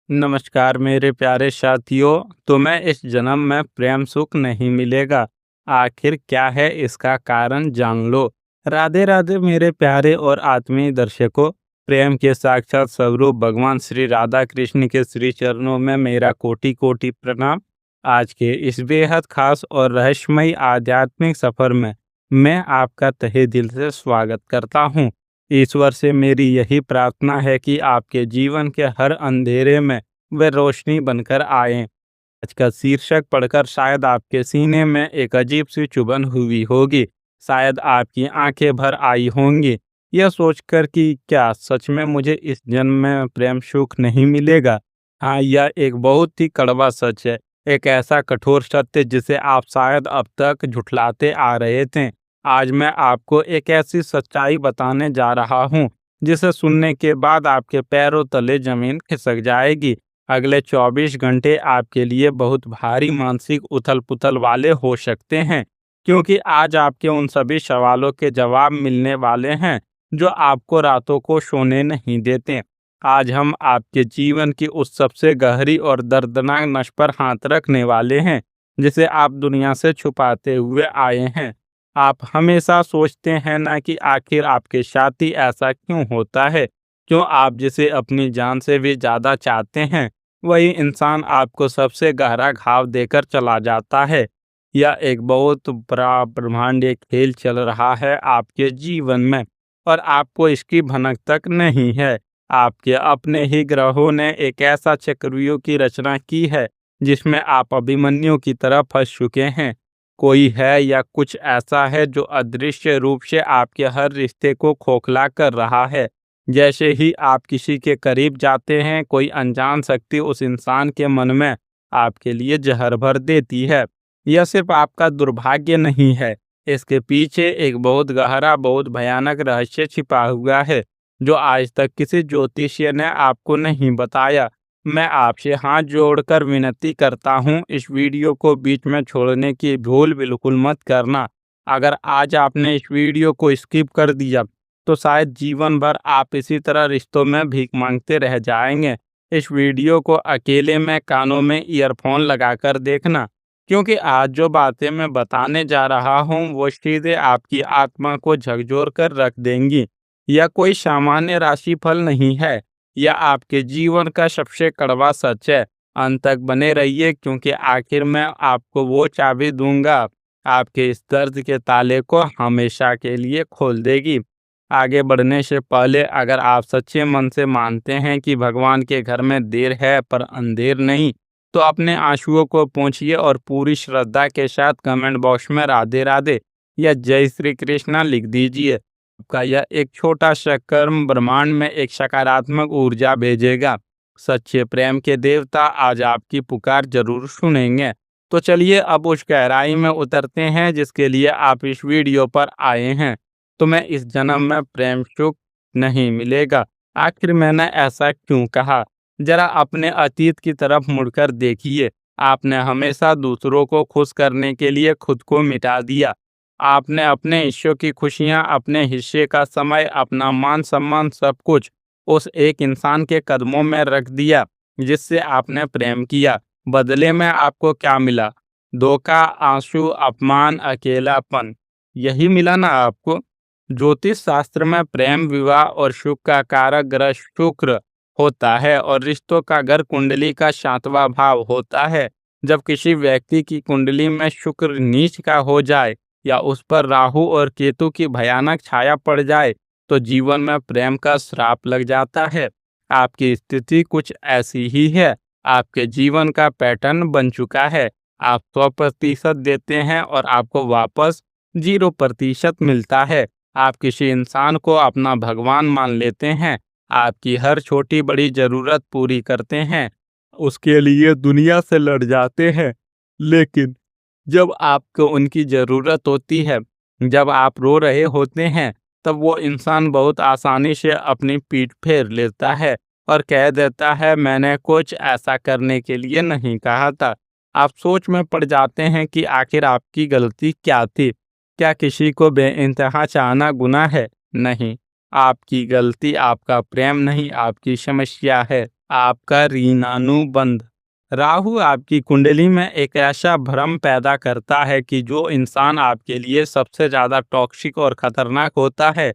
नमस्कार मेरे प्यारे साथियों। तुम्हें इस जन्म में प्रेम सुख नहीं मिलेगा। आखिर क्या है इसका कारण जान लो। राधे राधे मेरे प्यारे और आत्मीय दर्शकों। प्रेम के साक्षात स्वरूप भगवान श्री राधा कृष्ण के श्री चरणों में मेरा कोटि कोटि प्रणाम। आज के इस बेहद खास और रहस्यमयी आध्यात्मिक सफर में मैं आपका तहे दिल से स्वागत करता हूँ। ईश्वर से मेरी यही प्रार्थना है कि आपके जीवन के हर अंधेरे में वे रोशनी बनकर आए। आज का शीर्षक पढ़कर शायद आपके सीने में एक अजीब सी चुभन हुई होगी। शायद आपकी आंखें भर आई होंगी यह सोचकर कि क्या सच में मुझे इस जन्म में प्रेम सुख नहीं मिलेगा। हाँ, यह एक बहुत ही कड़वा सच है। एक ऐसा कठोर सत्य जिसे आप शायद अब तक झुठलाते आ रहे थे। आज मैं आपको एक ऐसी सच्चाई बताने जा रहा हूँ जिसे सुनने के बाद आपके पैरों तले जमीन खिसक जाएगी। अगले 24 घंटे आपके लिए बहुत भारी मानसिक उथल-पुथल वाले हो सकते हैं, क्योंकि आज आपके उन सभी सवालों के जवाब मिलने वाले हैं जो आपको रातों को सोने नहीं देते। आज हम आपके जीवन की उस सबसे गहरी और दर्दनाक नस पर हाथ रखने वाले हैं, जिसे आप दुनिया से छुपाते हुए आए हैं। आप हमेशा सोचते हैं ना कि आखिर आपके साथ ही ऐसा क्यों होता है? क्यों आप जिसे अपनी जान से भी ज़्यादा चाहते हैं, वही इंसान आपको सबसे गहरा घाव देकर चला जाता है। यह एक बहुत बड़ा ब्रह्मांडीय खेल चल रहा है आपके जीवन में और आपको इसकी भनक तक नहीं है। आपके अपने ही ग्रहों ने एक ऐसा चक्रव्यूह की रचना की है जिसमें आप अभिमन्यु की तरह फंस चुके हैं। कोई है या कुछ ऐसा है जो अदृश्य रूप से आपके हर रिश्ते को खोखला कर रहा है। जैसे ही आप किसी के करीब जाते हैं, कोई अनजान शक्ति उस इंसान के मन में आपके लिए जहर भर देती है। यह सिर्फ आपका दुर्भाग्य नहीं है, इसके पीछे एक बहुत गहरा, बहुत भयानक रहस्य छिपा हुआ है जो आज तक किसी ज्योतिषी ने आपको नहीं बताया। मैं आपसे हाथ जोड़कर विनती करता हूँ, इस वीडियो को बीच में छोड़ने की भूल बिल्कुल मत करना। अगर आज आपने इस वीडियो को स्किप कर दिया तो शायद जीवन भर आप इसी तरह रिश्तों में भीख मांगते रह जाएंगे। इस वीडियो को अकेले में कानों में ईयरफोन लगाकर देखना, क्योंकि आज जो बातें मैं बताने जा रहा हूँ वो सीधे आपकी आत्मा को झकझोर कर रख देंगी। यह कोई सामान्य राशिफल नहीं है, यह आपके जीवन का सबसे कड़वा सच है। अंत तक बने रहिए, क्योंकि आखिर में आपको वो चाबी दूंगा आपके इस दर्द के ताले को हमेशा के लिए खोल देगी। आगे बढ़ने से पहले अगर आप सच्चे मन से मानते हैं कि भगवान के घर में देर है पर अंधेर नहीं, तो अपने आंसुओं को पोंछिए और पूरी श्रद्धा के साथ कमेंट बॉक्स में राधे राधे या जय श्री कृष्णा लिख दीजिए। आपका यह एक छोटा सा कर्म ब्रह्मांड में एक सकारात्मक ऊर्जा भेजेगा। सच्चे प्रेम के देवता आज आपकी पुकार जरूर सुनेंगे। तो चलिए अब उस गहराई में उतरते हैं जिसके लिए आप इस वीडियो पर आए हैं। तुम्हें इस जन्म में प्रेम सुख नहीं मिलेगा। आखिर मैंने ऐसा क्यों कहा? जरा अपने अतीत की तरफ मुड़कर देखिए। आपने हमेशा दूसरों को खुश करने के लिए खुद को मिटा दिया। आपने अपने हिस्सों की खुशियां, अपने हिस्से का समय, अपना मान सम्मान सब कुछ उस एक इंसान के कदमों में रख दिया जिससे आपने प्रेम किया। बदले में आपको क्या मिला? धोखा, आंसू, अपमान, अकेलापन। यही मिला ना आपको? ज्योतिष शास्त्र में प्रेम, विवाह और सुख का कारक ग्रह शुक्र होता है और रिश्तों का घर कुंडली का 7वां भाव होता है। जब किसी व्यक्ति की कुंडली में शुक्र नीच का हो जाए या उस पर राहु और केतु की भयानक छाया पड़ जाए तो जीवन में प्रेम का श्राप लग जाता है। आपकी स्थिति कुछ ऐसी ही है। आपके जीवन का पैटर्न बन चुका है। आप 100% देते हैं और आपको वापस 0% मिलता है। आप किसी इंसान को अपना भगवान मान लेते हैं, आपकी हर छोटी बड़ी जरूरत पूरी करते हैं, उसके लिए दुनिया से लड़ जाते हैं, लेकिन जब आपको उनकी ज़रूरत होती है, जब आप रो रहे होते हैं, तब वो इंसान बहुत आसानी से अपनी पीठ फेर लेता है और कह देता है मैंने कुछ ऐसा करने के लिए नहीं कहा था। आप सोच में पड़ जाते हैं कि आखिर आपकी गलती क्या थी? क्या किसी को बेइंतहा चाहना गुनाह है? नहीं, आपकी गलती आपका प्रेम नहीं, आपकी समस्या है। आपका ऋणानुबंध। राहु आपकी कुंडली में एक ऐसा भ्रम पैदा करता है कि जो इंसान आपके लिए सबसे ज्यादा टॉक्सिक और खतरनाक होता है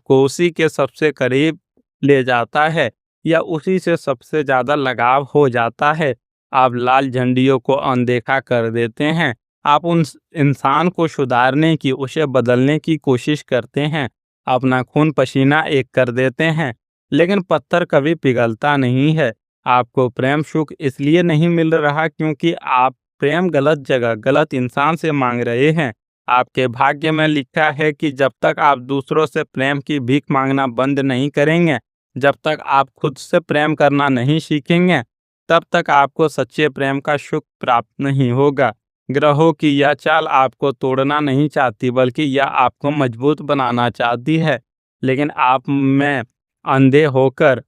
को उसी के सबसे करीब ले जाता है या उसी से सबसे ज्यादा लगाव हो जाता है। आप लाल झंडियों को अनदेखा कर देते हैं। आप उन इंसान को सुधारने की, उसे बदलने की कोशिश करते हैं, अपना खून पसीना एक कर देते हैं, लेकिन पत्थर कभी पिघलता नहीं है। आपको प्रेम सुख इसलिए नहीं मिल रहा क्योंकि आप प्रेम गलत जगह गलत इंसान से मांग रहे हैं। आपके भाग्य में लिखा है कि जब तक आप दूसरों से प्रेम की भीख मांगना बंद नहीं करेंगे, जब तक आप खुद से प्रेम करना नहीं सीखेंगे, तब तक आपको सच्चे प्रेम का सुख प्राप्त नहीं होगा। ग्रहों की यह चाल आपको तोड़ना नहीं चाहती बल्कि यह आपको मजबूत बनाना चाहती है, लेकिन आप में अंधे होकर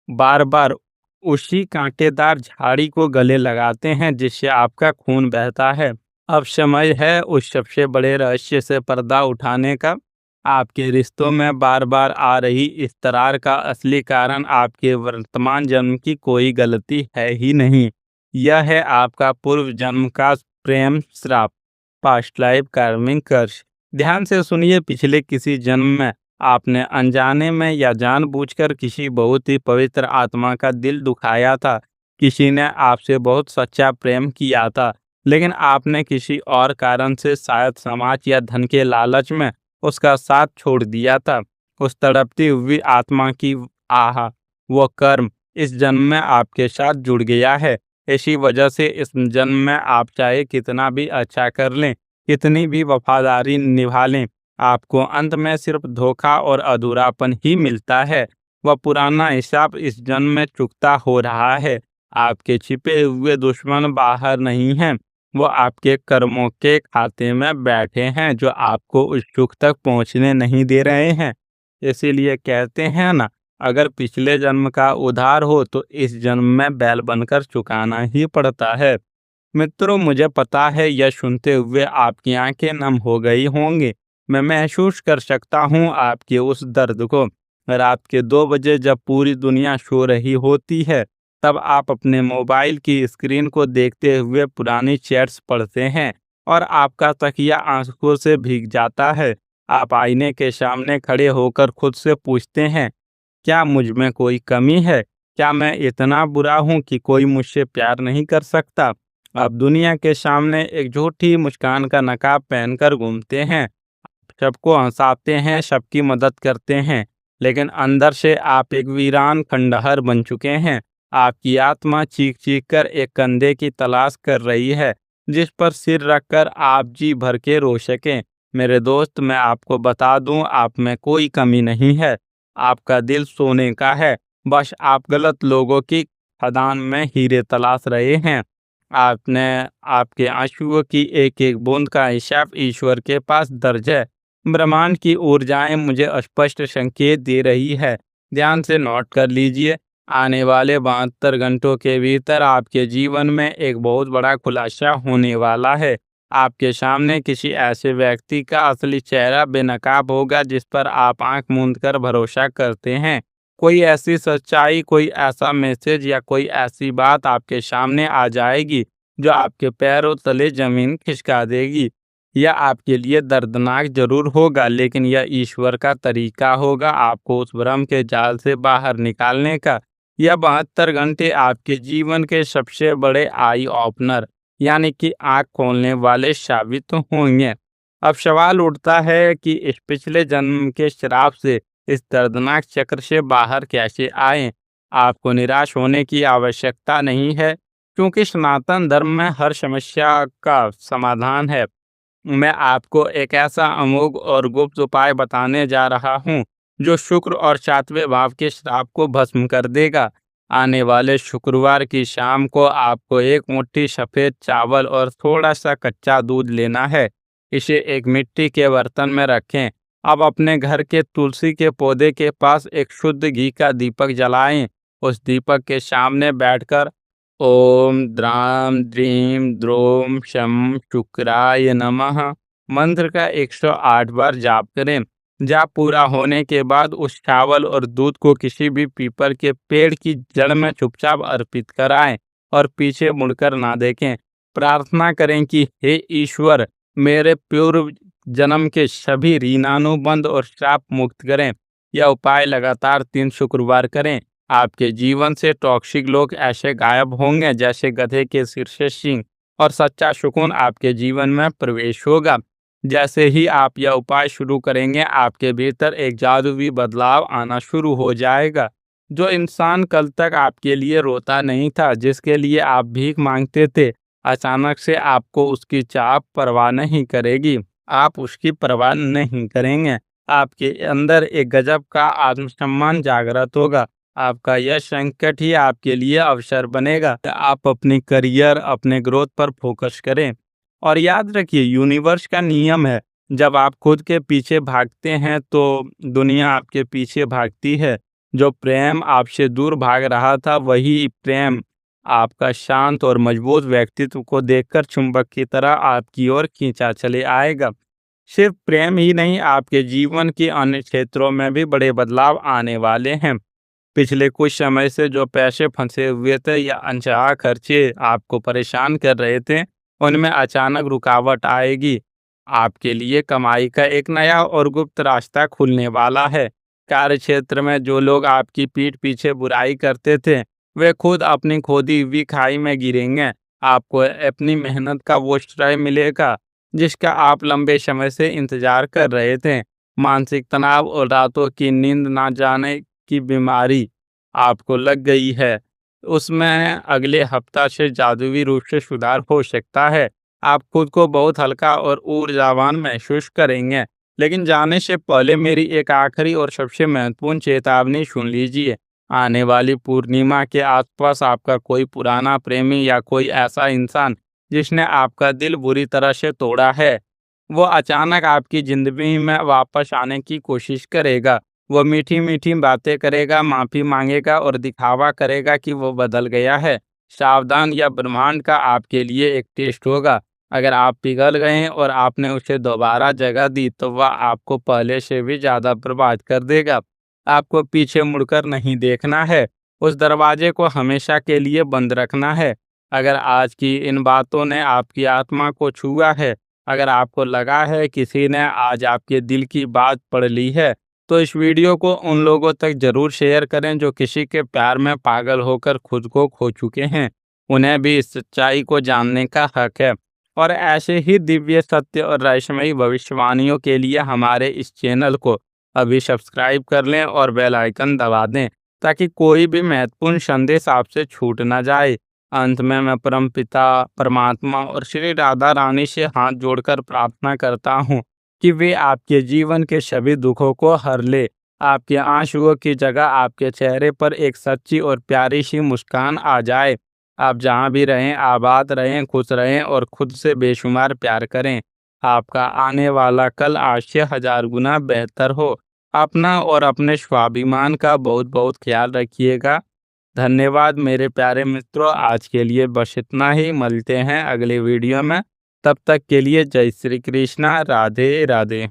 बार बार उसी कांटेदार झाड़ी को गले लगाते हैं जिससे आपका खून बहता है। अब समय है उस सबसे बड़े रहस्य से पर्दा उठाने का। आपके रिश्तों में बार बार आ रही इस दरार का असली कारण आपके वर्तमान जन्म की कोई गलती है ही नहीं। यह है आपका पूर्व जन्म का प्रेम श्राप, पास्ट लाइफ कार्मिक कर्स। ध्यान से सुनिए, पिछले किसी जन्म में आपने अनजाने में या जानबूझकर किसी बहुत ही पवित्र आत्मा का दिल दुखाया था। किसी ने आपसे बहुत सच्चा प्रेम किया था, लेकिन आपने किसी और कारण से, शायद समाज या धन के लालच में, उसका साथ छोड़ दिया था। उस तड़पती हुई आत्मा की आह, वो कर्म इस जन्म में आपके साथ जुड़ गया है। इसी वजह से इस जन्म में आप चाहे कितना भी अच्छा कर लें, कितनी भी वफादारी निभा लें, आपको अंत में सिर्फ धोखा और अधूरापन ही मिलता है। वह पुराना हिसाब इस जन्म में चुकता हो रहा है। आपके छिपे हुए दुश्मन बाहर नहीं हैं, वो आपके कर्मों के खाते में बैठे हैं जो आपको उस सुख तक पहुंचने नहीं दे रहे हैं। इसीलिए कहते हैं ना, अगर पिछले जन्म का उधार हो तो इस जन्म में बैल बनकर चुकाना ही पड़ता है। मित्रों, मुझे पता है यह सुनते हुए आपकी आंखें नम हो गई होंगी। मैं महसूस कर सकता हूँ आपके उस दर्द को। रात के 2 बजे जब पूरी दुनिया सो रही होती है, तब आप अपने मोबाइल की स्क्रीन को देखते हुए पुरानी चैट्स पढ़ते हैं और आपका तकिया आंसुओं से भीग जाता है। आप आईने के सामने खड़े होकर खुद से पूछते हैं, क्या मुझ में कोई कमी है? क्या मैं इतना बुरा हूँ कि कोई मुझसे प्यार नहीं कर सकता? आप दुनिया के सामने एक झूठी मुस्कान का नकाब पहनकर घूमते हैं, सबको हंसाते हैं, सबकी मदद करते हैं, लेकिन अंदर से आप एक वीरान खंडहर बन चुके हैं। आपकी आत्मा चीख चीख कर एक कंधे की तलाश कर रही है जिस पर सिर रखकर आप जी भर के रो सकें। मेरे दोस्त, मैं आपको बता दूं, आप में कोई कमी नहीं है। आपका दिल सोने का है, बस आप गलत लोगों की खदान में हीरे तलाश रहे हैं। आपने आपके आंसुओं की एक एक बूंद का हिसाब ईश्वर के पास दर्ज है। ब्रह्मांड की ऊर्जाएं मुझे स्पष्ट संकेत दे रही है। ध्यान से नोट कर लीजिए, आने वाले 72 घंटों के भीतर आपके जीवन में एक बहुत बड़ा खुलासा होने वाला है। आपके सामने किसी ऐसे व्यक्ति का असली चेहरा बेनकाब होगा जिस पर आप आंख मूंद कर भरोसा करते हैं। कोई ऐसी सच्चाई, कोई ऐसा मैसेज या कोई ऐसी बात आपके सामने आ जाएगी जो आपके पैरों तले जमीन खिसका देगी। यह आपके लिए दर्दनाक जरूर होगा, लेकिन यह ईश्वर का तरीका होगा आपको उस भ्रम के जाल से बाहर निकालने का। यह 72 घंटे आपके जीवन के सबसे बड़े आई ओपनर, यानी कि आंख खोलने वाले साबित होंगे। अब सवाल उठता है कि इस पिछले जन्म के श्राप से, इस दर्दनाक चक्र से बाहर कैसे आएं? आपको निराश होने की आवश्यकता नहीं है, क्योंकि सनातन धर्म में हर समस्या का समाधान है। मैं आपको एक ऐसा अमोघ और गुप्त उपाय बताने जा रहा हूँ जो शुक्र और 7वें भाव के श्राप को भस्म कर देगा। आने वाले शुक्रवार की शाम को आपको एक मुट्ठी सफेद चावल और थोड़ा सा कच्चा दूध लेना है। इसे एक मिट्टी के बर्तन में रखें। अब अपने घर के तुलसी के पौधे के पास एक शुद्ध घी का दीपक जलाएं। उस दीपक के सामने बैठकर ओम द्राम द्रीम द्रोम शम शुक्राय नमः मंत्र का 108 बार जाप करें। जाप पूरा होने के बाद उस चावल और दूध को किसी भी पीपल के पेड़ की जड़ में चुपचाप अर्पित कराएं और पीछे मुड़कर ना देखें। प्रार्थना करें कि हे ईश्वर, मेरे पूर्व जन्म के सभी ऋणानुबंध और श्राप मुक्त करें। यह उपाय लगातार 3 शुक्रवार करें। आपके जीवन से टॉक्सिक लोग ऐसे गायब होंगे जैसे गधे के सिर से सींग, और सच्चा सुकून आपके जीवन में प्रवेश होगा। जैसे ही आप यह उपाय शुरू करेंगे, आपके भीतर एक जादुई बदलाव आना शुरू हो जाएगा। जो इंसान कल तक आपके लिए रोता नहीं था, जिसके लिए आप भीख मांगते थे, अचानक से आपको उसकी चाह परवाह नहीं करेगी। आप उसकी परवाह नहीं करेंगे। आपके अंदर एक गजब का आत्मसम्मान जागृत होगा। आपका यह संकट ही आपके लिए अवसर बनेगा। आप अपनी करियर, अपने ग्रोथ पर फोकस करें। और याद रखिए, यूनिवर्स का नियम है, जब आप खुद के पीछे भागते हैं तो दुनिया आपके पीछे भागती है। जो प्रेम आपसे दूर भाग रहा था, वही प्रेम आपका शांत और मजबूत व्यक्तित्व को देखकर चुंबक की तरह आपकी ओर खींचा चले आएगा। सिर्फ प्रेम ही नहीं, आपके जीवन के अन्य क्षेत्रों में भी बड़े बदलाव आने वाले हैं। पिछले कुछ समय से जो पैसे फंसे हुए थे या अनचाहा खर्चे आपको परेशान कर रहे थे, उनमें अचानक रुकावट आएगी। आपके लिए कमाई का एक नया और गुप्त रास्ता खुलने वाला है। कार्य क्षेत्र में जो लोग आपकी पीठ पीछे बुराई करते थे, वे खुद अपनी खोदी हुई खाई में गिरेंगे। आपको अपनी मेहनत का वो श्रेय मिलेगा जिसका आप लंबे समय से इंतजार कर रहे थे। मानसिक तनाव और रातों की नींद ना जाने की बीमारी आपको लग गई है, उसमें अगले हफ्ता से जादुई रूप से सुधार हो सकता है। आप खुद को बहुत हल्का और ऊर्जावान महसूस करेंगे। लेकिन जाने से पहले मेरी एक आखिरी और सबसे महत्वपूर्ण चेतावनी सुन लीजिए। आने वाली पूर्णिमा के आसपास आपका कोई पुराना प्रेमी या कोई ऐसा इंसान जिसने आपका दिल बुरी तरह से तोड़ा है, वो अचानक आपकी जिंदगी में वापस आने की कोशिश करेगा। वो मीठी मीठी बातें करेगा, माफी मांगेगा और दिखावा करेगा कि वो बदल गया है। सावधान, या ब्रह्मांड का आपके लिए एक टेस्ट होगा। अगर आप पिघल गए हैं और आपने उसे दोबारा जगह दी, तो वह आपको पहले से भी ज्यादा बर्बाद कर देगा। आपको पीछे मुड़कर नहीं देखना है, उस दरवाजे को हमेशा के लिए बंद रखना है। अगर आज की इन बातों ने आपकी आत्मा को छुआ है, अगर आपको लगा है किसी ने आज आपके दिल की बात पढ़ ली है, तो इस वीडियो को उन लोगों तक जरूर शेयर करें जो किसी के प्यार में पागल होकर खुद को खो चुके हैं। उन्हें भी इस सच्चाई को जानने का हक है। और ऐसे ही दिव्य सत्य और रहस्यमयी भविष्यवाणियों के लिए हमारे इस चैनल को अभी सब्सक्राइब कर लें और बेल आइकन दबा दें, ताकि कोई भी महत्वपूर्ण संदेश आपसे छूट ना जाए। अंत में मैं परम पिता परमात्मा और श्री राधा रानी से हाथ जोड़कर प्रार्थना करता हूँ कि वे आपके जीवन के सभी दुखों को हर ले। आपके आंसुओं की जगह आपके चेहरे पर एक सच्ची और प्यारी सी मुस्कान आ जाए। आप जहाँ भी रहें, आबाद रहें, खुश रहें और खुद से बेशुमार प्यार करें। आपका आने वाला कल आज से 1000 गुना बेहतर हो। अपना और अपने स्वाभिमान का बहुत बहुत ख्याल रखिएगा। धन्यवाद मेरे प्यारे मित्रों, आज के लिए बस इतना ही। मिलते हैं अगले वीडियो में। तब तक के लिए जय श्री कृष्णा, राधे राधे।